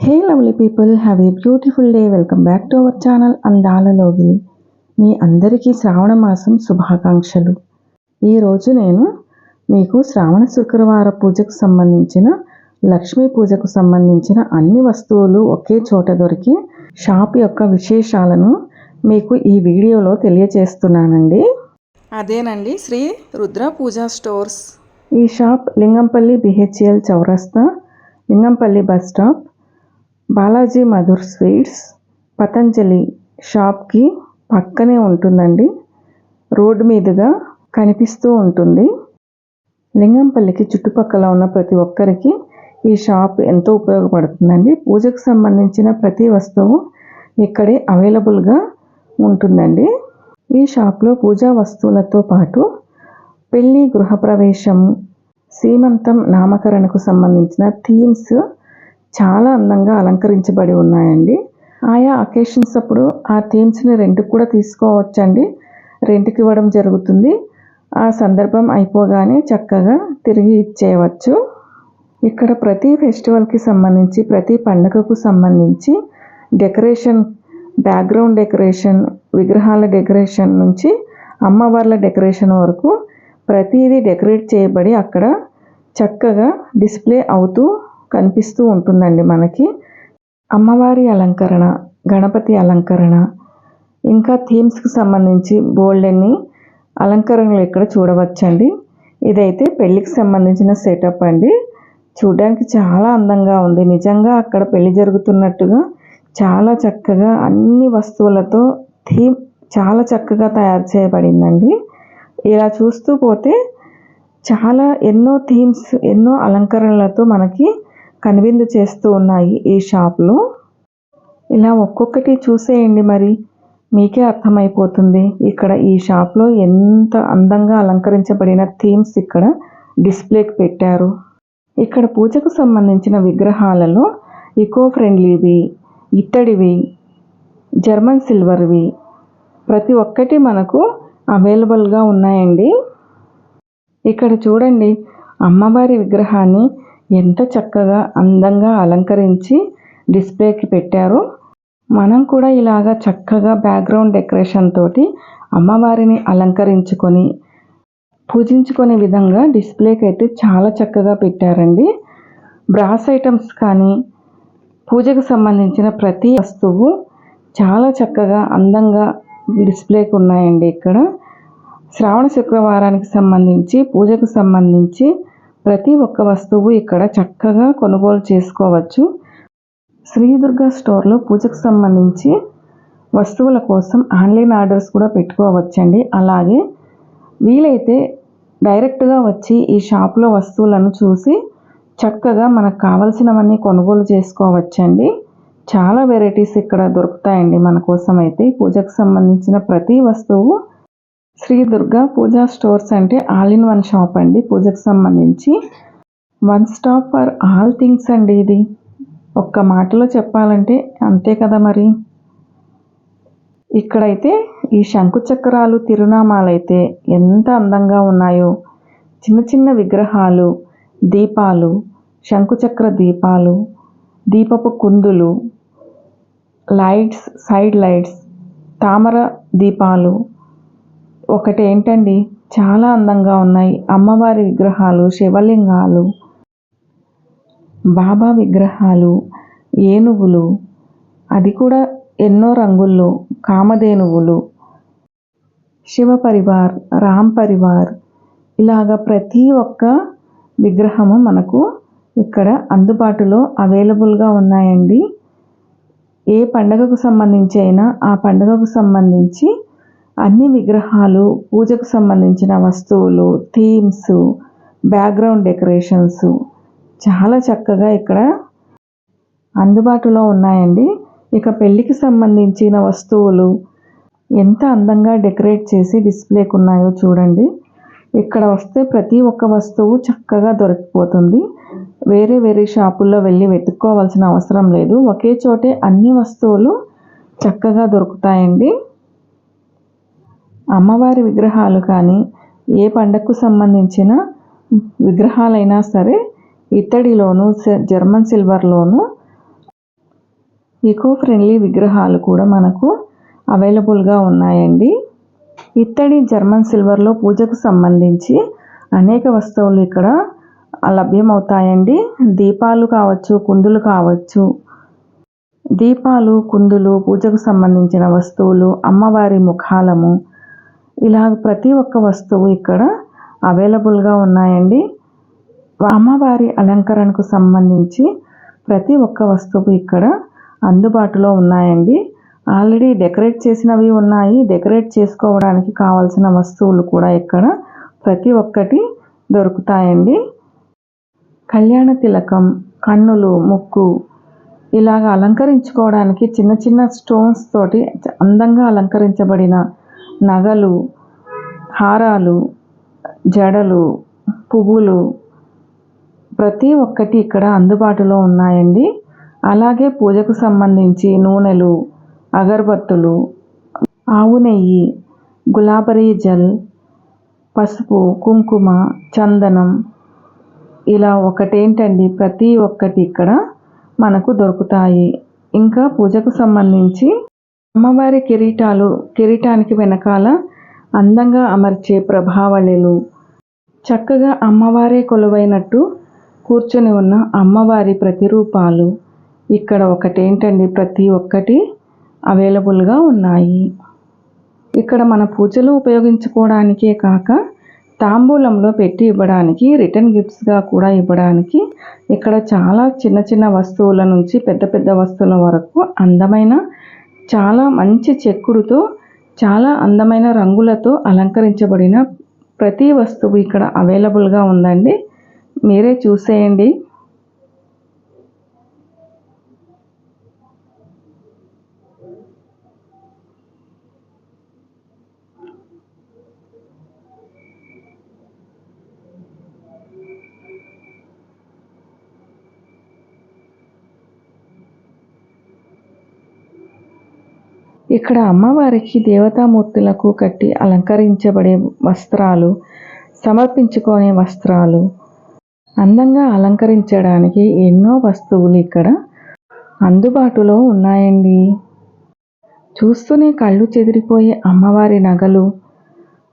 Hey lovely people, have a beautiful day. Welcome back to our channel Andalalogili. మీ అందరికీ శ్రావణ మాసం శుభాకాంక్షలు. ఈరోజు నేను మీకు శ్రావణ శుక్రవార పూజకు సంబంధించిన లక్ష్మీ పూజకు సంబంధించిన అన్ని వస్తువులు ఒకే చోట దొరికి షాప్ యొక్క విశేషాలను మీకు ఈ వీడియోలో తెలియచేస్తున్నానండి. అదేనండి శ్రీ రుద్ర పూజా స్టోర్స్. ఈ షాప్ లింగంపల్లి బిహెచ్ఎల్ చౌరస్తా, Lingampally bus stop, Balaji Madhur sweets, Patanjali షాప్కి పక్కనే ఉంటుందండి. రోడ్డు మీదుగా కనిపిస్తూ ఉంటుంది. లింగంపల్లికి చుట్టుపక్కల ఉన్న ప్రతి ఒక్కరికి ఈ షాప్ ఎంతో ఉపయోగపడుతుందండి. పూజకు సంబంధించిన ప్రతి వస్తువు ఇక్కడే అవైలబుల్గా ఉంటుందండి. ఈ షాప్లో పూజా వస్తువులతో పాటు పెళ్ళి, గృహప్రవేశం, సీమంతం, నామకరణకు సంబంధించిన థీమ్స్ చాలా అందంగా అలంకరించబడి ఉన్నాయండి. ఆయా అకేషన్స్ అప్పుడు ఆ థీమ్స్ని రెంట్కి కూడా తీసుకోవచ్చండి. రెంట్కి ఇవ్వడం జరుగుతుంది. ఆ సందర్భం అయిపోగానే చక్కగా తిరిగి ఇచ్చేయవచ్చు. ఇక్కడ ప్రతి ఫెస్టివల్కి సంబంధించి, ప్రతి పండుగకు సంబంధించి డెకరేషన్, బ్యాక్గ్రౌండ్ డెకరేషన్, విగ్రహాల డెకరేషన్ నుంచి అమ్మవార్ల డెకరేషన్ వరకు ప్రతిదీ డెకరేట్ చేయబడి అక్కడ చక్కగా డిస్ప్లే అవుతూ కనిపిస్తూ ఉంటుందండి. మనకి అమ్మవారి అలంకరణ, గణపతి అలంకరణ, ఇంకా థీమ్స్కి సంబంధించి బోల్డెన్ని అలంకరణలు ఇక్కడ చూడవచ్చండి. ఇదైతే పెళ్ళికి సంబంధించిన సెటప్ అండి. చూడడానికి చాలా అందంగా ఉంది. నిజంగా అక్కడ పెళ్లి జరుగుతున్నట్టుగా చాలా చక్కగా అన్ని వస్తువులతో థీమ్ చాలా చక్కగా తయారు చేయబడిందండి. ఇలా చూస్తూ పోతే చాలా ఎన్నో థీమ్స్, ఎన్నో అలంకరణలతో మనకి కనువిందు చేస్తూ ఉన్నాయి ఈ షాప్లో. ఇలా ఒక్కొక్కటి చూసేయండి, మరి మీకే అర్థమైపోతుంది ఇక్కడ ఈ షాప్లో ఎంత అందంగా అలంకరించబడిన థీమ్స్ ఇక్కడ డిస్ప్లేకి పెట్టారు. ఇక్కడ పూజకు సంబంధించిన విగ్రహాలలో ఈకో ఫ్రెండ్లీవి, ఇత్తడివి, జర్మన్ సిల్వర్వి ప్రతి ఒక్కటి మనకు అవైలబుల్గా ఉన్నాయండి. ఇక్కడ చూడండి, అమ్మవారి విగ్రహాన్ని ఎంత చక్కగా అందంగా అలంకరించి డిస్ప్లేకి పెట్టారో. మనం కూడా ఇలాగా చక్కగా బ్యాక్గ్రౌండ్ డెకరేషన్ తోటి అమ్మవారిని అలంకరించుకొని పూజించుకునే విధంగా డిస్ప్లేకి అయితే చాలా చక్కగా పెట్టారండి. బ్రాస్ ఐటమ్స్ కానీ, పూజకు సంబంధించిన ప్రతి వస్తువు చాలా చక్కగా అందంగా డిస్ప్లేకి ఉన్నాయండి. ఇక్కడ శ్రావణ శుక్రవారానికి సంబంధించి, పూజకు సంబంధించి ప్రతి ఒక్క వస్తువు ఇక్కడ చక్కగా కొనుగోలు చేసుకోవచ్చు. శ్రీ దుర్గా స్టోర్లో పూజకు సంబంధించి వస్తువుల కోసం ఆన్లైన్ ఆర్డర్స్ కూడా పెట్టుకోవచ్చండి. అలాగే వీలైతే డైరెక్ట్గా వచ్చి ఈ షాప్లో వస్తువులను చూసి చక్కగా మనకు కావలసినవన్నీ కొనుగోలు చేసుకోవచ్చండి. చాలా వెరైటీస్ ఇక్కడ దొరుకుతాయండి మన కోసం. అయితే పూజకు సంబంధించిన ప్రతి వస్తువు శ్రీ దుర్గా పూజా స్టోర్స్ అంటే ఆల్ ఇన్ వన్ షాప్ అండి. పూజకు సంబంధించి one stop for all things అండి. ఇది ఒక్క మాటలో చెప్పాలంటే అంతే కదా మరి. ఇక్కడైతే ఈ శంకు చక్రాలు, తిరునామాలు అయితే ఎంత అందంగా ఉన్నాయో. చిన్న చిన్న విగ్రహాలు, దీపాలు, శంకుచక్ర దీపాలు, దీపపు కుందులు, లైట్స్, సైడ్ లైట్స్, తామర దీపాలు ఒకటి ఏంటండి, చాలా అందంగా ఉన్నాయి. అమ్మవారి విగ్రహాలు, శివలింగాలు, బాబా విగ్రహాలు, ఏనుగులు, అది కూడా ఎన్నో రంగుల్లో, కామధేనువులు, శివ పరివార్, రామ్ పరివార్, ఇలాగా ప్రతి ఒక్క విగ్రహము మనకు ఇక్కడ అందుబాటులో అవైలబుల్గా ఉన్నాయండి. ఏ పండుగకు సంబంధించి అయినా ఆ పండుగకు సంబంధించి అన్ని విగ్రహాలు, పూజకు సంబంధించిన వస్తువులు, థీమ్స్, బ్యాక్గ్రౌండ్ డెకరేషన్స్ చాలా చక్కగా ఇక్కడ అందుబాటులో ఉన్నాయండి. ఇక పెళ్ళికి సంబంధించిన వస్తువులు ఎంత అందంగా డెకరేట్ చేసి డిస్ప్లేకి ఉన్నాయో చూడండి. ఇక్కడ వస్తే ప్రతి ఒక్క వస్తువు చక్కగా దొరికిపోతుంది. వేరే వేరే షాపుల్లో వెళ్ళి వెతుక్కోవాల్సిన అవసరం లేదు. ఒకే చోటే అన్ని వస్తువులు చక్కగా దొరుకుతాయండి. అమ్మవారి విగ్రహాలు కానీ, ఏ పండగకు సంబంధించిన విగ్రహాలైనా సరే ఇత్తడిలోను, జర్మన్ సిల్వర్లోను ఈకో ఫ్రెండ్లీ విగ్రహాలు కూడా మనకు అవైలబుల్గా ఉన్నాయండి. ఇత్తడి, జర్మన్ సిల్వర్లో పూజకు సంబంధించి అనేక వస్తువులు ఇక్కడ లభ్యమవుతాయండి. దీపాలు కావచ్చు, కుందులు కావచ్చు, దీపాలు, కుందులు, పూజకు సంబంధించిన వస్తువులు, అమ్మవారి ముఖాలము, ఇలా ప్రతి ఒక్క వస్తువు ఇక్కడ అవైలబుల్గా ఉన్నాయండి. అమ్మవారి అలంకరణకు సంబంధించి ప్రతి ఒక్క వస్తువు ఇక్కడ అందుబాటులో ఉన్నాయండి. ఆల్రెడీ డెకరేట్ చేసినవి ఉన్నాయి. డెకరేట్ చేసుకోవడానికి కావాల్సిన వస్తువులు కూడా ఇక్కడ ప్రతి ఒక్కటి దొరుకుతాయండి. కళ్యాణ తిలకం, కన్నులు, ముక్కు, ఇలాగ అలంకరించుకోవడానికి చిన్న చిన్న స్టోన్స్ తోటి అందంగా అలంకరించబడిన నగలు, హారాలు, జడలు, పువ్వులు ప్రతి ఒక్కటి ఇక్కడ అందుబాటులో ఉన్నాయండి. అలాగే పూజకు సంబంధించి నూనెలు, అగరబత్తులు, ఆవు నెయ్యి, గులాబరీ జెల్, పసుపు, కుంకుమ, చందనం, ఇలా ఒకటేంటండి ప్రతి ఒక్కటి ఇక్కడ మనకు దొరుకుతాయి. ఇంకా పూజకు సంబంధించి అమ్మవారి కిరీటానికి వెనకాల అందంగా అమర్చే ప్రభావళిలు, చక్కగా అమ్మవారే కొలువైనట్టు కూర్చొని ఉన్న అమ్మవారి ప్రతిరూపాలు ఇక్కడ ఒకటేంటండి ప్రతి ఒక్కటి అవైలబుల్గా ఉన్నాయి. ఇక్కడ మన పూజలు ఉపయోగించుకోవడానికే కాక తాంబూలంలో పెట్టి ఇవ్వడానికి, రిటర్న్ గిఫ్ట్స్గా కూడా ఇవ్వడానికి ఇక్కడ చాలా చిన్న చిన్న వస్తువుల నుంచి పెద్ద పెద్ద వస్తువుల వరకు అందమైన, చాలా మంచి చెక్కుడుతో, చాలా అందమైన రంగులతో అలంకరించబడిన ప్రతి వస్తువు ఇక్కడ అవైలబుల్గా ఉందండి. మీరే చూసేయండి. ఇక్కడ అమ్మవారికి దేవతామూర్తులకు కట్టి అలంకరించబడే వస్త్రాలు, సమర్పించుకునే వస్త్రాలు, అందంగా అలంకరించడానికి ఎన్నో వస్తువులు ఇక్కడ అందుబాటులో ఉన్నాయండి. చూస్తూనే కళ్ళు చెదిరిపోయే అమ్మవారి నగలు,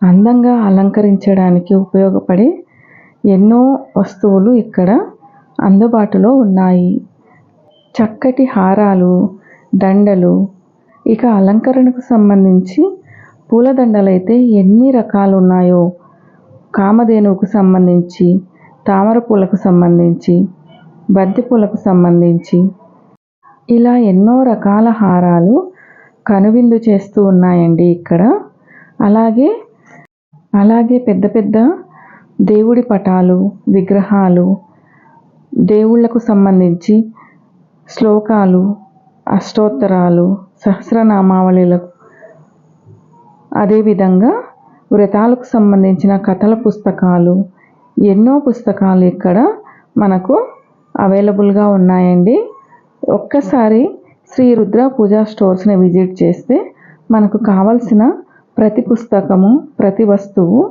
అందంగా అలంకరించడానికి ఉపయోగపడే ఎన్నో వస్తువులు ఇక్కడ అందుబాటులో ఉన్నాయి. చక్కటి హారాలు, దండలు, ఇక అలంకరణకు సంబంధించి పూలదండలైతే ఎన్ని రకాలు ఉన్నాయో, కామధేనువుకు సంబంధించి, తామర పూలకు సంబంధించి, బంతి పూలకు సంబంధించి, ఇలా ఎన్నో రకాల హారాలు కనువిందు చేస్తూ ఉన్నాయండి ఇక్కడ. అలాగే పెద్ద పెద్ద దేవుడి పటాలు, విగ్రహాలు, దేవుళ్లకు సంబంధించి శ్లోకాలు, అష్టోత్తరాలు, సహస్రనామావళిలకు, అదేవిధంగా వ్రతాలకు సంబంధించిన కథల పుస్తకాలు, ఎన్నో పుస్తకాలు ఇక్కడ మనకు అవైలబుల్గా ఉన్నాయండి. ఒక్కసారి శ్రీ రుద్ర పూజా స్టోర్స్ని విజిట్ చేస్తే మనకు కావలసిన ప్రతి పుస్తకము, ప్రతి వస్తువు,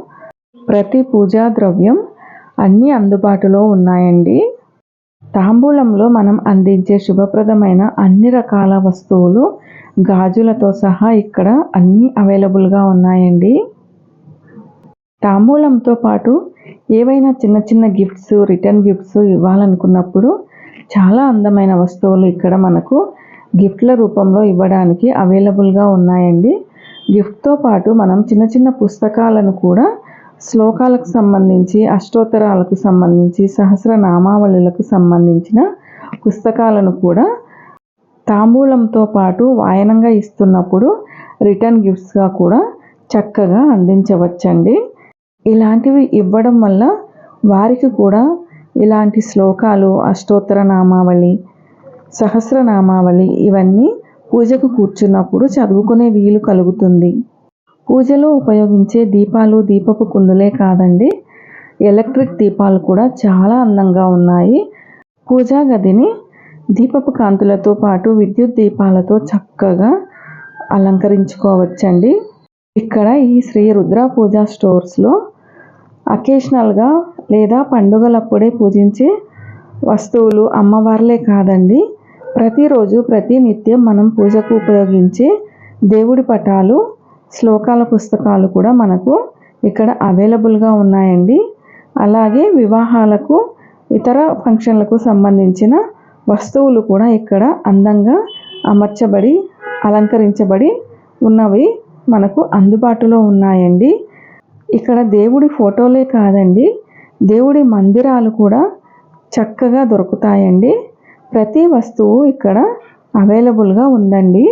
ప్రతి పూజా ద్రవ్యం అన్నీ అందుబాటులో ఉన్నాయండి. తాంబూలంలో మనం అందించే శుభప్రదమైన అన్ని రకాల వస్తువులు, గాజులతో సహా ఇక్కడ అన్నీ అవైలబుల్గా ఉన్నాయండి. తాంబూలంతో పాటు ఏవైనా చిన్న చిన్న గిఫ్ట్స్, రిటర్న్ గిఫ్ట్స్ ఇవ్వాలనుకున్నప్పుడు చాలా అందమైన వస్తువులు ఇక్కడ మనకు గిఫ్ట్ల రూపంలో ఇవ్వడానికి అవైలబుల్గా ఉన్నాయండి. గిఫ్ట్తో పాటు మనం చిన్న చిన్న పుస్తకాలను కూడా, శ్లోకాలకు సంబంధించి, అష్టోత్తరాలకు సంబంధించి, సహస్రనామావళులకు సంబంధించిన పుస్తకాలను కూడా తాంబూలంతో పాటు వాయనంగా ఇస్తున్నప్పుడు రిటర్న్ గిఫ్ట్స్గా కూడా చక్కగా అందించవచ్చండి. ఇలాంటివి ఇవ్వడం వల్ల వారికి కూడా ఇలాంటి శ్లోకాలు, అష్టోత్తర నామావళి, సహస్రనామావళి ఇవన్నీ పూజకు కూర్చున్నప్పుడు చదువుకునే వీలు కలుగుతుంది. పూజలో ఉపయోగించే దీపాలు, దీపపు కుందులే కాదండి, ఎలక్ట్రిక్ దీపాలు కూడా చాలా అందంగా ఉన్నాయి. పూజా గదిని దీపపు కాంతులతో పాటు విద్యుత్ దీపాలతో చక్కగా అలంకరించుకోవచ్చండి. ఇక్కడ ఈ శ్రీ రుద్ర పూజా స్టోర్స్లో అకేషనల్గా లేదా పండుగలప్పుడే పూజించే వస్తువులు, అమ్మవార్లే కాదండి, ప్రతిరోజు ప్రతి నిత్యం మనం పూజకు ఉపయోగించే దేవుడి పటాలు, శ్లోకాల పుస్తకాలు కూడా మనకు ఇక్కడ అవైలబుల్గా ఉన్నాయండి. అలాగే వివాహాలకు, ఇతర ఫంక్షన్లకు సంబంధించిన వస్తువులు కూడా ఇక్కడ అందంగా అమర్చబడి, అలంకరించబడి ఉన్నవి మనకు అందుబాటులో ఉన్నాయండి. ఇక్కడ దేవుడి ఫోటోలే కాదండి, దేవుడి మందిరాలు కూడా చక్కగా దొరుకుతాయండి. ప్రతి వస్తువు ఇక్కడ అవైలబుల్గా ఉందండి.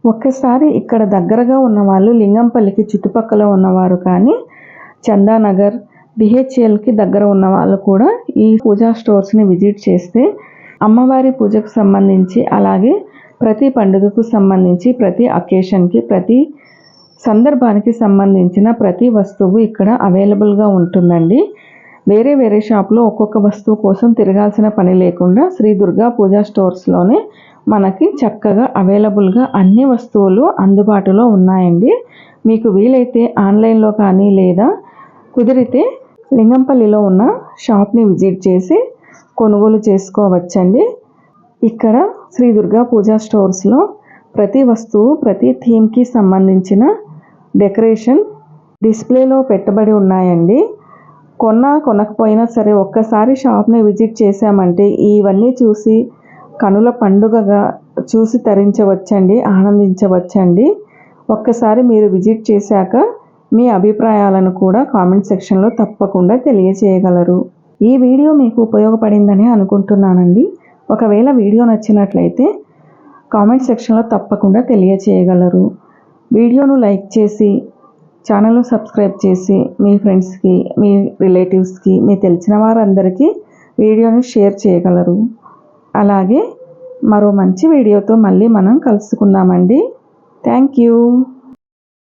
ఒక్కసారి ఇక్కడ దగ్గరగా ఉన్నవాళ్ళు లింగంపల్లికి చుట్టుపక్కల ఉన్నవారు కానీ, చందానగర్, బిహెచ్ఎల్కి దగ్గర ఉన్న వాళ్ళు కూడా ఈ పూజా స్టోర్స్ని విజిట్ చేస్తే అమ్మవారి పూజకు సంబంధించి, అలాగే ప్రతి పండుగకు సంబంధించి, ప్రతి అకేషన్కి, ప్రతి సందర్భానికి సంబంధించిన ప్రతి వస్తువు ఇక్కడ అవైలబుల్గా ఉంటుందండి. వేరే వేరే షాప్లో ఒక్కొక్క వస్తువు కోసం తిరగాల్సిన పని లేకుండా శ్రీ దుర్గా పూజా స్టోర్స్లోనే మనకి చక్కగా అవైలబుల్గా అన్ని వస్తువులు అందుబాటులో ఉన్నాయండి. మీకు వీలైతే ఆన్లైన్లో కానీ, లేదా కుదిరితే లింగంపల్లిలో ఉన్న షాప్ని విజిట్ చేసి కొనుగోలు చేసుకోవచ్చండి. ఇక్కడ శ్రీ దుర్గా పూజా స్టోర్స్లో ప్రతి వస్తువు, ప్రతి థీమ్కి సంబంధించిన డెకరేషన్ డిస్ప్లేలో పెట్టబడి ఉన్నాయండి. కొనకపోయినా సరే ఒక్కసారి షాప్ని విజిట్ చేశామంటే ఇవన్నీ చూసి కనుల పండుగగా చూసి తరించవచ్చండి, ఆనందించవచ్చండి. ఒక్కసారి మీరు విజిట్ చేశాక మీ అభిప్రాయాలను కూడా కామెంట్ సెక్షన్లో తప్పకుండా తెలియజేయగలరు. ఈ వీడియో మీకు ఉపయోగపడిందని అనుకుంటున్నానండి. ఒకవేళ వీడియో నచ్చినట్లయితే కామెంట్ సెక్షన్లో తప్పకుండా తెలియజేయగలరు. వీడియోను లైక్ చేసి, ఛానల్ను సబ్స్క్రైబ్ చేసి మీ ఫ్రెండ్స్కి, మీ రిలేటివ్స్కి, మీ తెలిసిన వారందరికీ వీడియోని షేర్ చేయగలరు. అలాగే మరో మంచి వీడియోతో మళ్ళీ మనం కలుసుకుందామండి. Thank you.